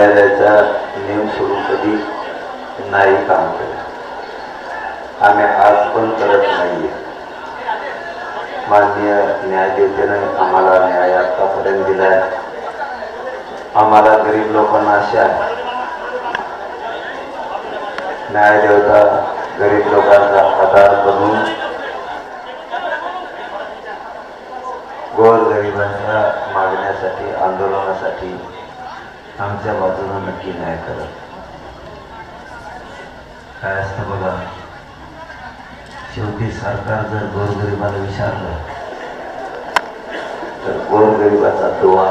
न्यायालयाचा नियम सोडून कधी नाही काम केलं. आम्ही आज पण करत नाहीये. माननीय न्यायदेवतेने आम्हाला न्याय आतापर्यंत दिलाय. आम्हाला गरीब लोकांना आशा आहे. न्यायदेवता गरीब लोकांचा आधार करून गोरगरिबांच्या मागण्यासाठी आंदोलनासाठी आमच्या बाजूने नक्की न्याय करत. काय असतं बघा, शेवटी सरकार जर गोरगरिबाला विचारलं तर गोरगरिबाचा दुवा,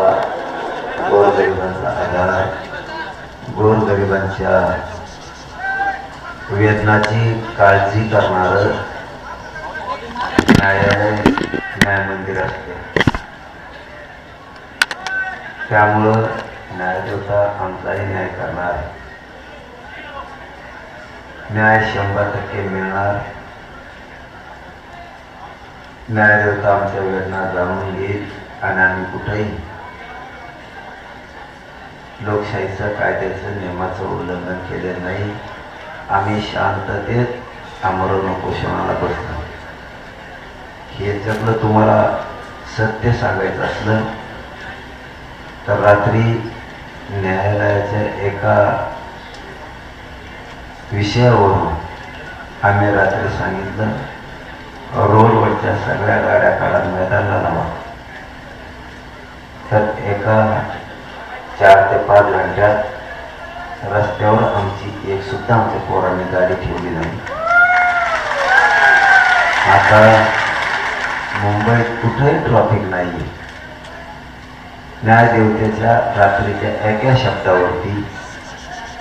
गोरगरिबांचा आधार, गोरगरिबांच्या वेदनाची काळजी करणारं न्यायालय, न्यायमंदिर असते. त्यामुळं न्यायदेवता आमचाही न्याय करणार. न्याय 100% मिळणार. न्यायदेवता आमच्या वेदना जाणून घेईल आणि आम्ही कुठेही लोकशाहीचं, कायद्याचं, नियमाचं उल्लंघन केले नाही. आम्ही शांततेत आमरण उपोषणाला बसलो. हे जगलं तुम्हाला सत्य सांगायचं असलं तर रात्री न्यायालयाच्या एका विषयावरून आम्ही रात्री सांगितलं, रोडवरच्या सगळ्या गाड्या काढा, मैदानाला लावा. तर एका 4 ते 5 घंट्यात रस्त्यावर आमची एक सुद्धा आमच्या पोरांनी गाडी ठेवली नाही. आता मुंबईत कुठेही ट्रॅफिक नाही. न्यायदेवतेच्या रात्रीच्या एका शब्दावरती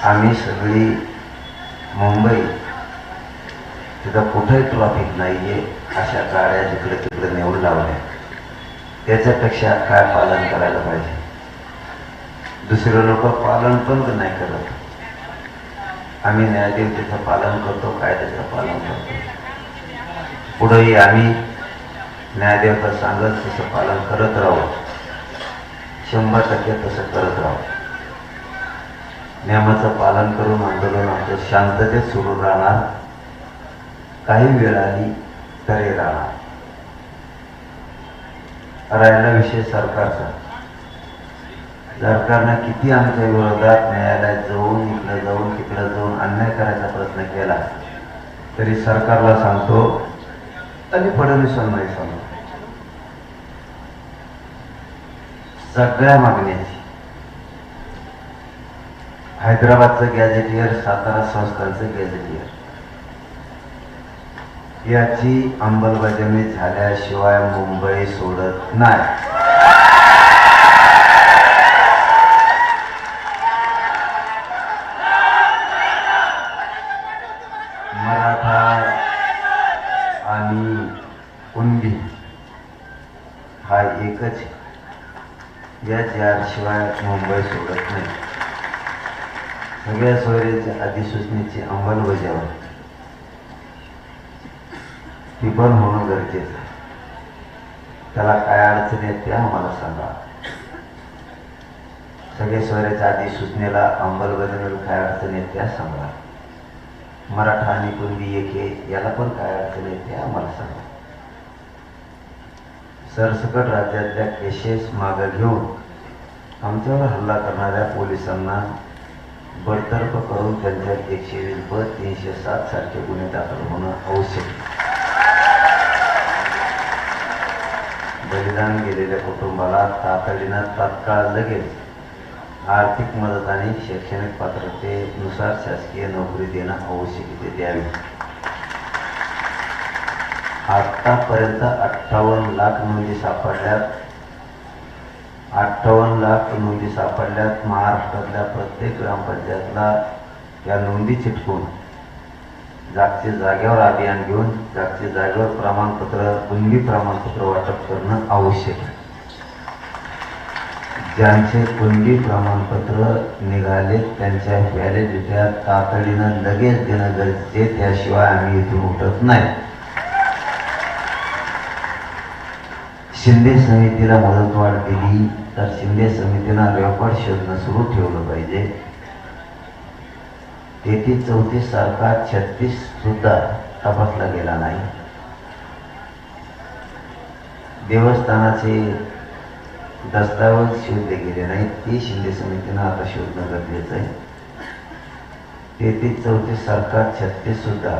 आम्ही सगळी मुंबई, तिथं कुठेही ट्रॅफिक नाहीये अशा गाड्या जिकडे तिकडे नेऊन लावल्या. त्याच्यापेक्षा काय पालन करायला पाहिजे? दुसरे लोक पालन पण नाही करत. आम्ही न्यायदेवतेचं पालन करतो, कायद्याचं पालन करतो. पुढेही आम्ही न्यायदेवता सांगत तसं पालन करत राहू. 100% तसं करत राहू. नियमाचं पालन करून आंदोलन आमचं शांततेत सुरू राहणार. काही वेळ आली तरी राहणार. राहिला विषय सरकारचा. सरकारनं किती आमच्या विरोधात न्यायालयात जाऊन, इकडे जाऊन, तिकडे जाऊन अन्याय करायचा प्रयत्न केला तरी सरकारला सांगतो आणि फडणवीसांना नाही सांगतो, सगळ्या मागण्याची हैदराबादचं गॅझेटियर, सातारा संस्थांचं गॅझेटियर याची अंमलबजावणी झाल्याशिवाय मुंबई सोडत नाही. मराठा आणि कुणबी हा एकच. या ज्याशिवाय मुंबई सोडत नाही. सगळ्या सोयरीच्या अधिसूचनेची अंमलबजावणी ती पण होणं गरजेचं आहे. त्याला काय अडचण येते आम्हाला सांगा. सगळ्या सोयऱ्याच्या अधिसूचनेला अंमलबजावणीला काय अडचण येते सांगा. मराठा आणि कुणबी एके याला पण काय अडचण येते आम्हाला सांगा. सरसकट राज्यातल्या केसेस मागे घेऊन आमच्यावर हल्ला करणाऱ्या पोलिसांना बडतर्फ करून त्यांच्या 120 307 सारखे गुन्हे दाखल होणं आवश्यक आहे. बलिदान गेलेल्या कुटुंबाला तातडीनं तात्काळ लगेच आर्थिक मदत आणि शैक्षणिक पात्रतेनुसार शासकीय नोकरी देणं आवश्यकते द्यावी. आतापर्यंत 58 लाख नोंदी सापडल्यात. 58 लाख नोंदी सापडल्यात. महाराष्ट्रातल्या प्रत्येक ग्रामपंचायतला या नोंदी चिटकून जागच्या जागेवर अभियान घेऊन जागच्या जागेवर प्रमाणपत्र, कुणबी प्रमाणपत्र वाटप करणं आवश्यक आहे. ज्यांचे कुणबी प्रमाणपत्र निघाले त्यांच्या व्हॅलिडिट्या तातडीनं लगेच देणं गरजेचे. त्याशिवाय आम्ही इथून उठत नाही. शिंदे समितीला मुदतवाढ दिली तर शिंदे समितीनं रेकॉर्ड शोधणं सुरू ठेवलं पाहिजे. 33-34 सारखा 36 सुद्धा तपासला गेला नाही. देवस्थानाचे दस्तावेज शोधले गेले नाहीत, ते शिंदे समितीनं आता शोधणं गरजेचं आहे. 33-34 सारखा 36 सुद्धा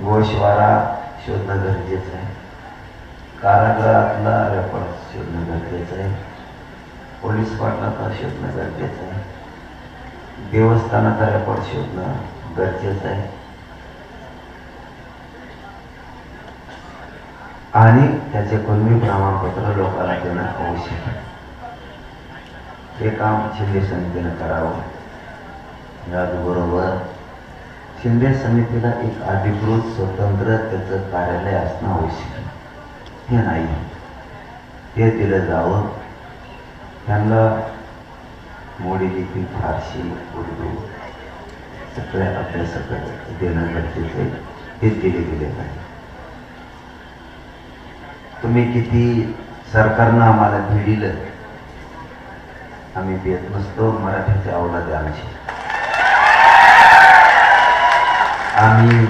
गोशवारा शोधणं गरजेचं आहे. कारागृहातला रेकॉर्ड शोधणं गरजेचं आहे. पोलीस पाटलाचा शोधणं गरजेचं आहे. देवस्थानाचा रेकॉर्ड शोधणं गरजेचं आहे. आणि त्याचे कुणबी प्रमाणपत्र लोकांना देणं आवश्यक आहे. हे काम शिंदे समितीनं करावं. याचबरोबर शिंदे समितीला एक अधिकृत स्वतंत्र त्याचं कार्यालय असणं आवश्यक आहे. हे नाही, ते दिलं जावं. त्यांना मोडी लिपी, फारसी, उर्दू सगळ्या अभ्यासक देणं गरजेचं आहे. हे दिले गेले नाही. तुम्ही किती सरकारनं आम्हाला भिडिलं, आम्ही भेट नसतो. मराठीची अवलाद आहे आमची. आम्ही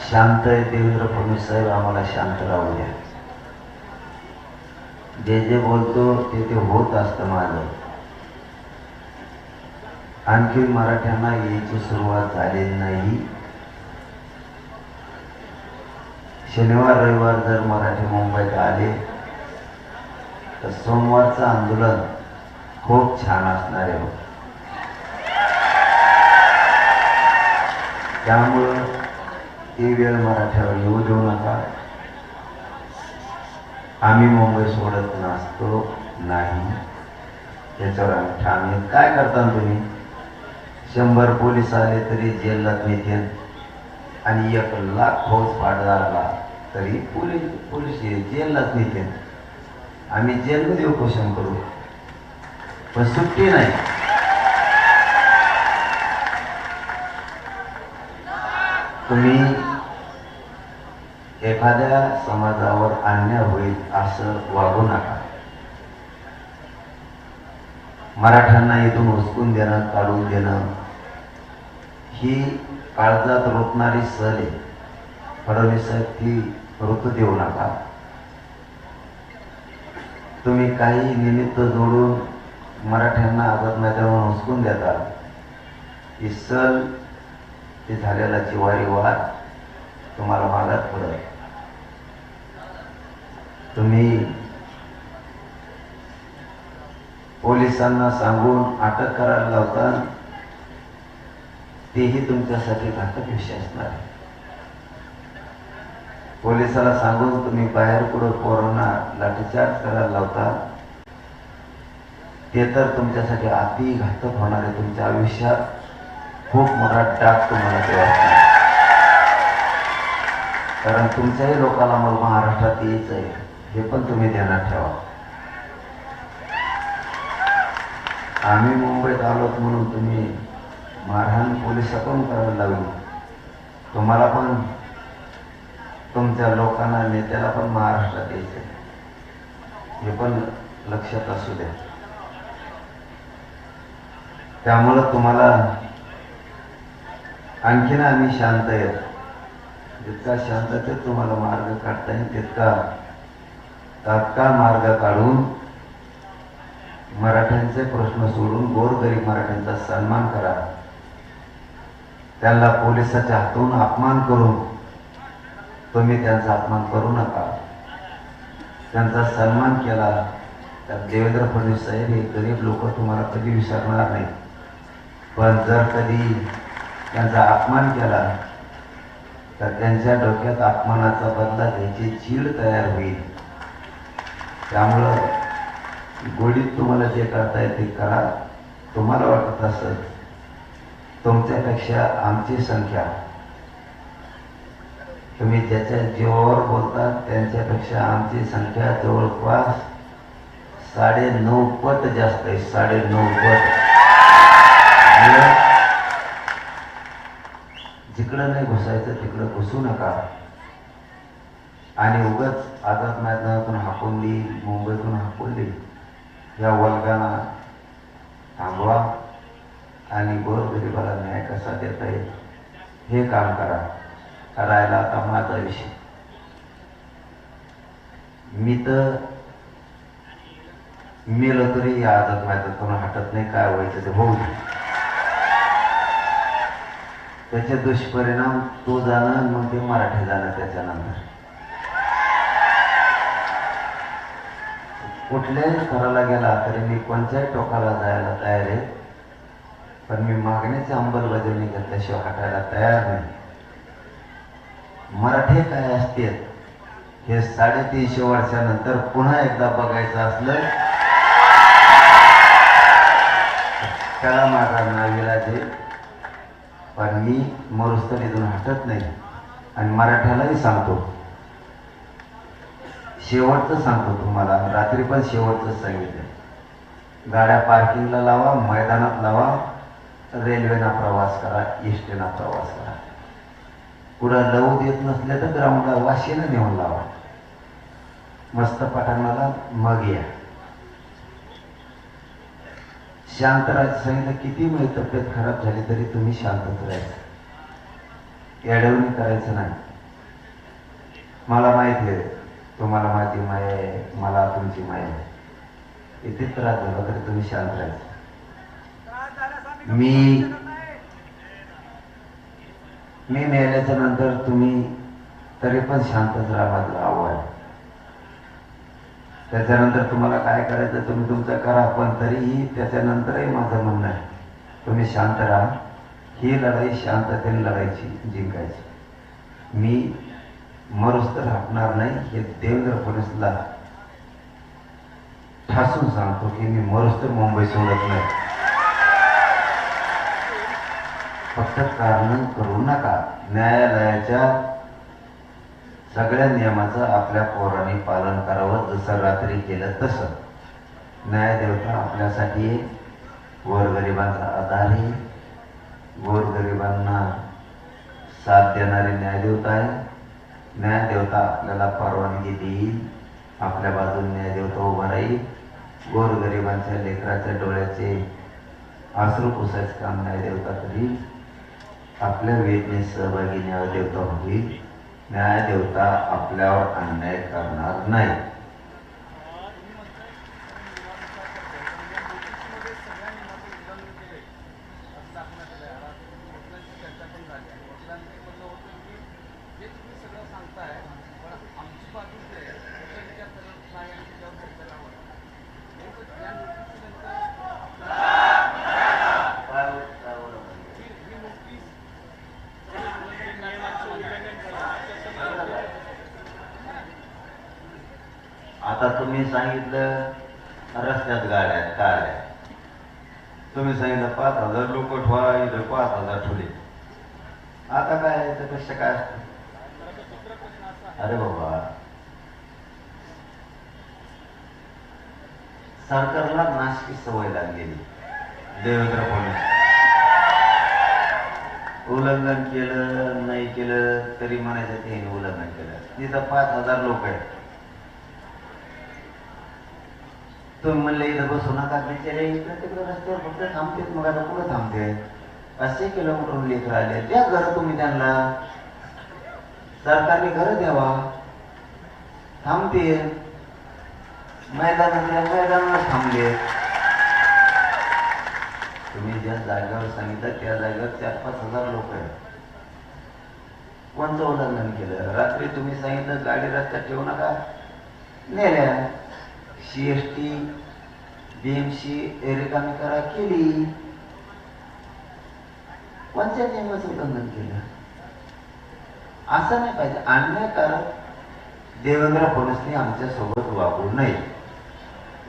शांत आहे. देवेंद्र फडणवीस साहेब आम्हाला शांत राहू द्या. जे जे बोलतो ते होत असतं माझं. आणखी मराठ्यांना यायची सुरुवात झालेली नाही. शनिवार रविवार जर मराठी मुंबईत आले तर सोमवारचं आंदोलन खूप छान असणार आहे. त्यामुळं ती वेळ मराठ्यावर येऊ देऊ नका. आम्ही मुंबई सोडत नसतो, नाही, त्याच्यावर आम्ही ठाम आहे. काय करता तुम्ही? 100 पोलीस आले तरी जेलात नेते आणि 1 लाख फौज पाडला तरी पोलीस जेललाच नेते. आम्ही जेलमध्ये उपोषण करू, पण सुट्टी नाही. तुम्ही एखाद्या समाजावर अन्याय होईल असं वागू नका. मराठ्यांना इथून हुसकून देणं, काढून देणं ही काळजात रोखणारी सल आहे. फडणवीस साहेब ती रोखू देऊ नका. तुम्ही काही निमित्त जोडून मराठ्यांना आझाद मैदानावर हुसकून देता. ही सल, ते झालेला जिवारी वाद तुम्हाला मागात पडत. तुम्ही पोलिसांना सांगून अटक करायला लावता, तेही तुमच्यासाठी घातक विषय असणार आहे. पोलिसाला सांगून तुम्ही बाहेर कुठं कोरोना लाठीचार्ज करायला लावता, ते तर तुमच्यासाठी अति घातक होणार आहे. तुमच्या आयुष्यात खूप मोठा डाग तुम्हाला ते वाटणार. कारण तुमच्याही लोकांना मग महाराष्ट्रात यायचं आहे, हे पण तुम्ही ध्यानात ठेवा. आम्ही मुंबईत आलोत म्हणून तुम्ही मारहाण पोलिसाकडून करायला लागली. तुम्हाला पण, तुमच्या लोकांना, नेत्याला पण महाराष्ट्रात यायचं, हे पण लक्षात असू द्या. त्यामुळं तुम्हाला आणखीन आम्ही शांत आहेत. जितका शांततेत तुम्हाला मार्ग काढता येईल तितका तात्काळ मार्ग काढून मराठ्यांचे प्रश्न सोडून गोरगरीब मराठ्यांचा सन्मान करा. त्यांना पोलिसाच्या हातून अपमान करून तुम्ही त्यांचा अपमान करू नका. त्यांचा सन्मान केला तर देवेंद्र फडणवीस साहेब हे गरीब लोक तुम्हाला कधी विसरणार नाही. पण जर कधी त्यांचा अपमान केला तर त्यांच्या डोक्यात अपमानाचा बदला घ्यायची चीड तयार होईल. त्यामुळं गोडीत तुम्हाला जे करता येते करा. तुम्हाला वाटत असेल तुमच्यापेक्षा आमची संख्या, तुम्ही ज्याच्या जीवावर बोलता त्यांच्यापेक्षा आमची संख्या जवळपास 9.5 पट जास्त आहे. 9.5 पट. जिकडं नाही घुसायचं तिकडं घुसू नका. आणि उगाच आझाद मैदानातून हाकून दी, मुंबईतून हाकून दी, या वल्गाना थांबवा आणि गोरगरिबाला न्याय कसा देता येईल हे काम करा. करायला आता माझा विषय. मी तर मेलो तरी या आजच माझ्यातून हटत नाही. काय व्हायचं ते होऊ दे. त्याचे दुष्परिणाम तू जाणं मग ते मराठी जाणं. त्याच्यानंतर कुठल्याही स्तराला गेला तरी मी कोणत्याही टोकाला जायला तयार आहे. पण मी मागण्याची अंमलबजावणी घेतल्याशिवाय हटायला तयार नाही. मराठी काय असते हे 350 वर्षानंतर पुन्हा एकदा बघायचं असलं त्याला माझा नाविलाज आहे. पण मी मरुस्थळ इथून हटत नाही. आणि मराठ्यालाही सांगतो, शेवटचं सांगतो तुम्हाला. रात्री पण शेवटचं सांगितलं. गाड्या पार्किंगला लावा, मैदानात लावा, रेल्वेना प्रवास करा, एसटीना प्रवास करा. पुढं लवू देत नसले तर ग्राउंडला वाशीनं नेऊन लावा. मस्त पटांगणाला मग या. शांत राहायचं सांगितलं. किती माझी तब्येत खराब झाली तरी तुम्ही शांतच राहायचं. येडवणी करायचं नाही. मला माहिती आहे तुम्हाला माझी माया आहे, मला तुमची माया आहे. किती त्रास झाला तरी तुम्ही शांत राहायचं. मी मेल्याच्या नंतर तुम्ही तरी पण शांतच राहा. माझं आव्हान. त्याच्यानंतर तुम्हाला काय करायचं तुम्ही तुमचं करा. पण तरीही त्याच्यानंतरही माझं म्हणणं आहे तुम्ही शांत राहा. ही लढाई शांततेने लढायची, जिंकायची. मी मरुस्थळ हटणार नाही हे देवेंद्र फडणवीसला ठासून सांगतो की मी मरुस्थळ मुंबई सोडत नाही. फक्त कारण करू नका. न्यायालयाच्या सगळ्या नियमाचं आपल्या पोरांनी पालन करावं. जसं रात्री केलं तसं. न्यायदेवता आपल्यासाठी गोरगरिबांचा आधार आहे. गोरगरिबांना साथ देणारी न्यायदेवता आहे. न्यायदेवता आपल्याला परवानगी देईल. आपल्या बाजूने न्यायदेवता उभा राहील. गोरगरिबांच्या लेकराच्या डोळ्याचे अश्रू पुसायचं काम न्यायदेवता करील. आपल्या वेदनेत सहभागी न्यायदेवता होईल. न्यायदेवता आपल्यावर अन्याय करणार नाही. आता तुम्ही सांगितलं रस्त्यात गाड्या आहेत, कार आहे. तुम्ही सांगितलं 5,000 लोक ठेवा, इथं 5,000 ठेवले. आता काय त्यापेक्षा काय असतं? अरे बाबा, सरकारला नाशकी सवय लागलेली. देवेंद्र फडणवीस उल्लंघन केलं नाही केलं तरी म्हणायचं ते उल्लंघन केलं. तिथं 5,000 लोक आहेत. तुम्ही म्हणले इथं बसू नका. बिचारे इकडे तिकडे रस्त्यावर फक्त थांबतेत. मग आता कुठं थांबते? 500 किलोमीटर लेकर आले. द्या घर तुम्ही त्यांना. सरकारने घर द्यावा. थांबते. मैदानावर थांबले. तुम्ही ज्या जागेवर सांगितलं त्या जागेवर 4-5 हजार लोक आहेत. कोणतं उल्लंघन केलं? रात्री तुम्ही सांगितलं गाडी रस्त्यात ठेवू नका, नेल्या. CST BMC रिकामी करा, केली. कोणत्या नियमाचं उल्लंघन केलं? असं नाही पाहिजे. अन्यायकारक देवेंद्र फडणवीसने आमच्या सोबत वागू नये.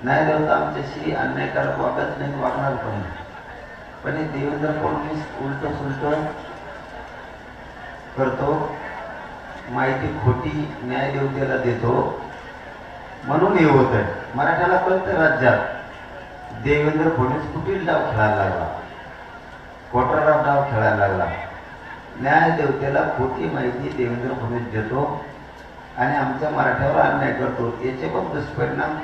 न्यायदेवता आमच्याशी अन्यायकारक वागत नाही, वागणार पण नाही. पण हे देवेंद्र फडणवीस उलट सुलट करतो. माहिती खोटी न्यायदेवतेला देतो. म्हणून हे होत आहे. मराठ्याला कळतं राज्यात देवेंद्र फडणवीस कुठील डाव खेळायला लागला, कोटराला डाव खेळायला लागला. न्यायदेवतेला खोटी माहिती देवेंद्र फडणवीस देतो आणि आमच्या मराठ्यावर अन्याय करतो. याचे पण दुष्परिणाम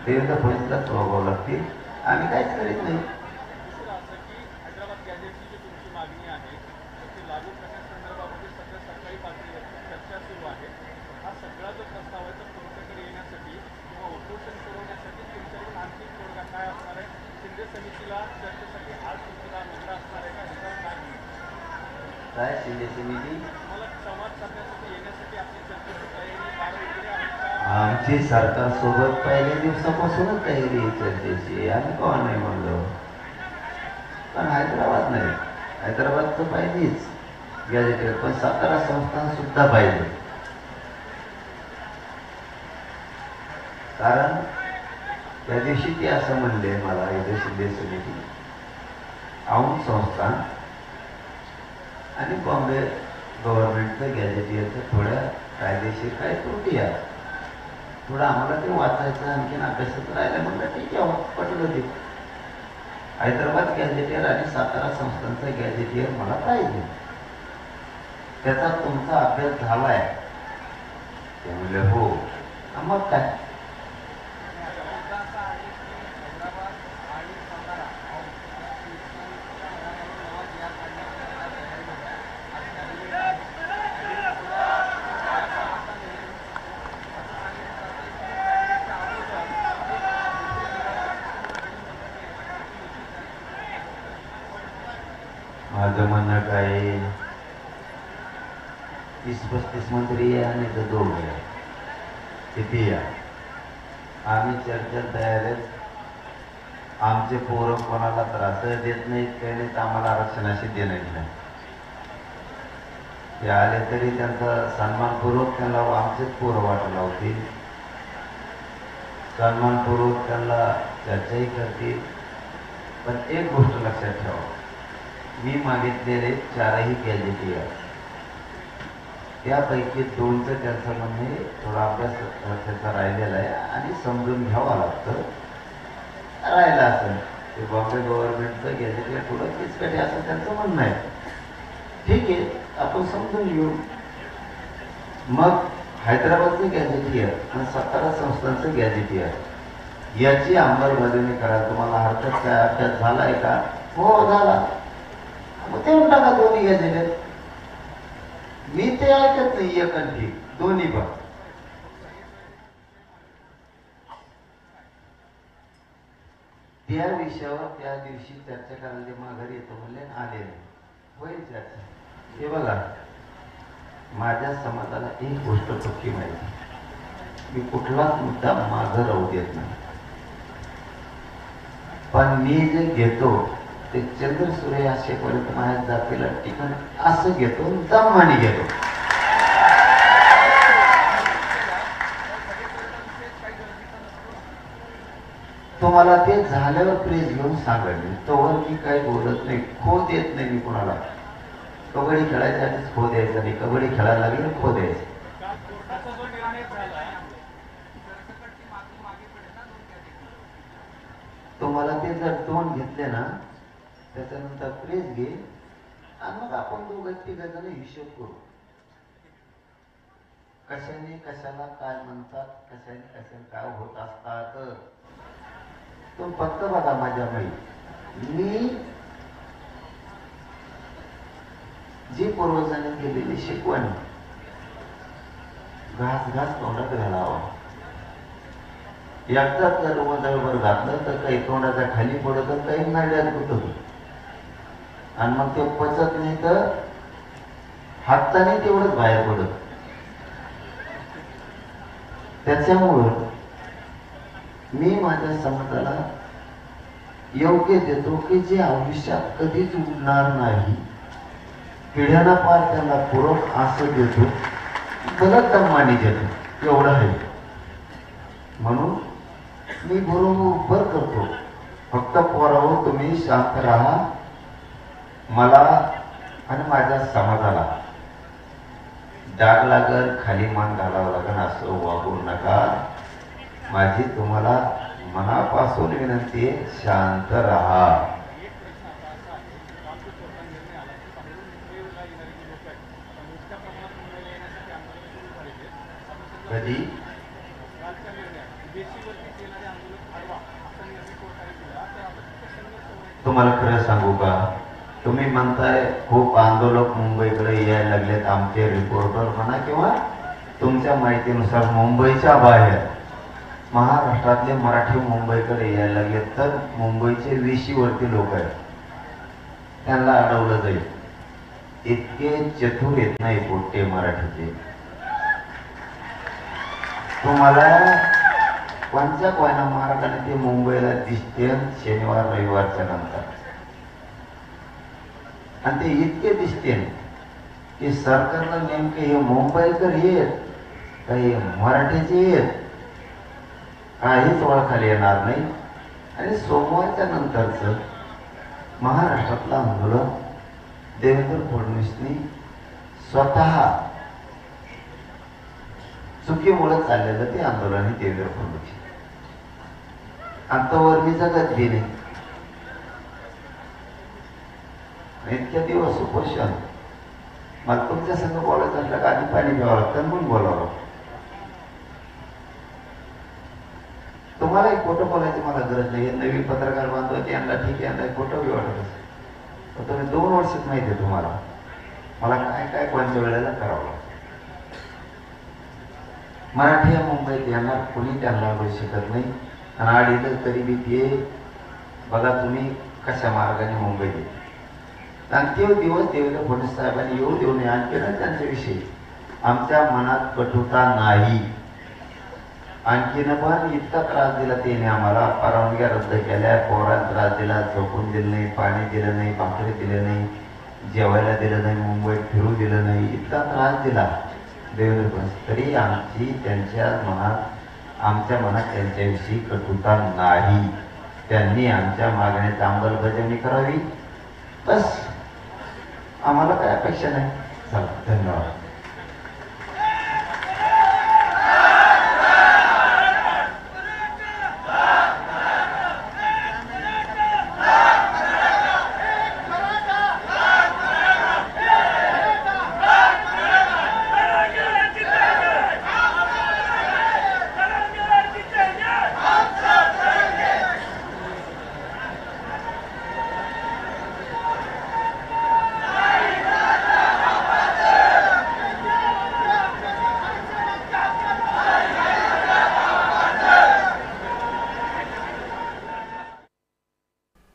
देवेंद्र फडणवीसलाच वागावं लागतील. आम्ही काहीच करीत नाही. दुसरं असं की हैदराबाद गॅजेटची जी तुमची मागणी आहे तर ती लागू करण्यासंदर्भामध्ये सध्या सरकारी पातळीवरती चर्चा सुरू आहे. हा सगळा जो प्रस्ताव आहे तर तुमच्याकडे येण्यासाठी किंवा उपोषण पुरवण्यासाठी तुमच्याकडून आणखी तोडगा काय असणार आहे? शिंदे समितीला चर्चेसाठी आज तुमचा मुद्दा असणार आहे का? ह्याच्यावर काय म्हणणं? काय शिंदे समिती तुम्हाला संवाद साधण्यासाठी येण्यासाठी आपली चर्चेची तयारी बाळ वगैरे आहे का? आमची सरकार सोबत पहिल्या दिवसापासूनच तयारी आहे चर्चेची. आम्ही कोण नाही म्हणलो, पण हैदराबाद नाही. हैदराबादचं पाहिजेच गॅजेटेड, पण सातारा संस्थान सुद्धा पाहिजे. कारण त्या दिवशी ते असं म्हणले मला, इथे शिंदे समिती, औंध संस्थान आणि बॉम्बे गव्हर्नमेंटचं गॅजेटियरचं थोड्या कायदेशीर काही त्रुटी आहे. थोडं आम्हाला ते वाचायचं, आणखीन अभ्यासात राहिलं. म्हणलं ठीक आहे, पटलं ते. हैदराबाद गॅजेटियर आणि सातारा संस्थांचं गॅजेटियर मला पाहिजे. त्याचा तुमचा अभ्यास झालाय? ते म्हणले हो. मग काय, माझं म्हणणं काय, 30-35 मंत्री आहे आणि तर 2 आहे, किती या. आम्ही चर्चेला तयार आहेत. आमचे पोरं कोणाला त्रास देत नाहीत, काही नाही, तर आम्हाला आरक्षणाशी देणं नाही. ते आले तरी त्यांचा सन्मानपूर्वक त्यांना आमचेच पोरं वाटायला होतील, सन्मानपूर्वक त्यांना चर्चाही करतील. पण एक गोष्ट लक्षात ठेवा, मी मागितलेले 4ही गॅजेटियर, त्यापैकी 2चं त्यांचं म्हणणे थोडा अभ्यास त्याचा राहिलेला आहे आणि समजून घ्यावं लागतं. राहिलं असेल ते बॉम्बे गव्हर्नमेंटचं गॅजेटियर थोडं किचकटे असं त्यांचं म्हणणं आहे. ठीक आहे, आपण समजून घेऊ. मग हैदराबादचं गॅजेटियर आणि सातारा संस्थांचं गॅजेटियर याची अंमलबजावणी करायला तुम्हाला हरकत काय? अभ्यास झालाय का? हो, झाला. मग ते टाका दोन्ही गॅजेटियर. मी ते ऐकत नाही एकंठी, दोन्ही पण. त्या विषयावर त्या दिवशी चर्चा करायला ते माघारी येतो म्हणले, आले नाही. होईल चर्चा. हे बघा, माझ्या समाजाला एक गोष्ट पक्की माहिती, मी कुठलाच मुद्दा मागं राहू देत नाही. पण मी जे घेतो ते चंद्र सूर्य असेपर्यंत माझ्या जातीला ठिकाण असं घेतो, दमाने घेतो. तुम्हाला ते झाल्यावर प्रेस घेऊन सांगायला, तोवर मी काही बोलत नाही, खो देत नाही मी कुणाला. कबड्डी खेळायच्या आधीच खो द्यायचा नाही, कबड्डी खेळायला लागली खो द्यायचं. तुम्हाला ते जर 2 घेतले ना, त्याच्यानंतर प्रेस घे आणि मग आपण 2-3 जण हिशोब करू, कशाने कशाला काय म्हणतात, कशाने कशाने काय होत असतात. तो फक्त बघा माझ्या माई, मी जी पूर्वजांनी केलेली शिकवण घास घास तोंडात घालावा. एकदाच जर वजळभर घातलं तर काही तोंडाच्या खाली पडत, काही नाड्यात होत, आणि मग ते पचत नाही तर हाताने तेवढंच बाहेर पडत. त्याच्यामुळं मी माझ्या समाजाला योग्य देतो की जे आयुष्यात कधीच उडणार नाही, पिढ्यांना पार त्यांना पूरक असं देतो, गलत दमाने देतो, एवढं आहे. म्हणून मी बरोबर करतो. फक्त पोरावर तुम्ही शांत राहा. मला आणि माझ्या समाजाला डाग लागल, खाली मान घालावं लागेल असं वागू नका. माझी तुम्हाला मनापासून विनंती आहे, शांत राहा. कधी तुम्हाला खरं सांगू का, तुम्ही म्हणताय खूप आंदोलक मुंबईकडे यायला लागलेत, आमचे रिपोर्टर म्हणा किंवा तुमच्या माहितीनुसार मुंबईच्या बाहेर महाराष्ट्रातले मराठी मुंबईकडे यायला लागलेत, तर मुंबईचे 20 वरती लोक आहेत, त्यांना अडवलं जाईल. इतके चतुर येत नाही पोट्टे मराठीचे. तुम्हाला कोणत्या कोणा मार्गाने ते मुंबईला दिसते शनिवार रविवारच्या नंतर, आणि ते इतके दिसते की सरकारला नेमके हे मुंबईकर येत काही मराठीचे येत काहीच ओळखायला येणार नाही. आणि सोमवारच्या नंतरचं महाराष्ट्रातलं आंदोलन देवेंद्र फडणवीसनी स्वतः चुकीमुळे चाललेलं ते आंदोलन हे देवेंद्र फडणवीस अंतवर मी जगत गेले. इतक्या दिवस उपोषण, मला तुमच्या संग बोलायचं असलं का आधी पाणी घ्यावं लागतं म्हणून बोलावं. तुम्हाला एक खोटं बोलायची मला गरज नाही. नवीन पत्रकार बांधव यांना ठीक आहे, यांना खोटं बी वाटत असेल, पण तुम्ही 2 वर्षात माहिती आहे तुम्हाला मला काय काय कोणत्या वेळेला करावं लागतं. मराठी या मुंबईत येणार कोणी त्यांना बोलू शकत नाही. आणि आडीलं तरी बी ते बघा तुम्ही कशा मार्गाने मुंबईत येते. आणि ते दिवस देवेंद्र फडणवीस साहेबांनी येऊ देऊ नये. आणखी ना त्यांच्याविषयी आमच्या मनात कटुता नाही. आणखीन पण इतका त्रास दिला त्याने आम्हाला, परवानग्या रद्द केल्या, पोरांना त्रास दिला, झोपून दिलं नाही, पाणी दिलं नाही, भाकरी दिलं नाही, जेवायला दिलं नाही, मुंबईत फिरू दिलं नाही, इतका त्रास दिला देवेंद्र फडणवीस. तरी आमच्या मनात त्यांच्याविषयी कटुता नाही. त्यांनी आमच्या मागण्याची अंमलबजावणी करावी, बस. आम्हाला काय अपेक्षा नाही. चला, धन्यवाद.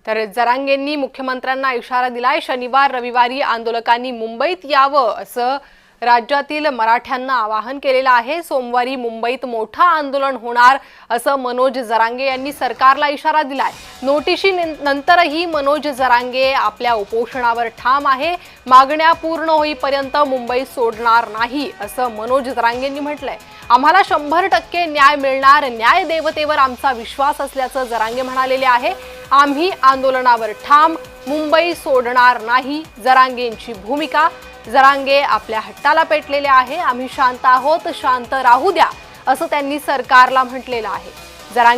तर जरांगेंनी मुख्यमंत्र्यांना इशारा दिलाय. शनिवार रविवारी आंदोलकांनी मुंबईत यावं असं राज्यातील मराठ्यांना आवाहन केलेलं आहे. सोमवारी मुंबईत मोठं आंदोलन होणार असं मनोज जरांगे यांनी सरकारला इशारा दिलाय. नोटिशी नंतरही मनोज जरांगे आपल्या उपोषणावर ठाम आहे. मागण्या पूर्ण होईपर्यंत मुंबई सोडणार नाही असं मनोज जरांगेंनी म्हटलंय. आम्हाला 100% न्याय मिळणार, न्याय देवतेवर आमचा विश्वास असल्याचं जरांगे म्हणालेले आहे. आम्ही आंदोलनावर ठाम, मुंबई सोडणार नाही जरांगेंची भूमिका. जरांगे आपल्या हट्टाला पेटलेले आहे. आम्ही शांत आहोत, शांत राहू द्या असं त्यांनी सरकारला म्हटलेलं आहे. जरांगे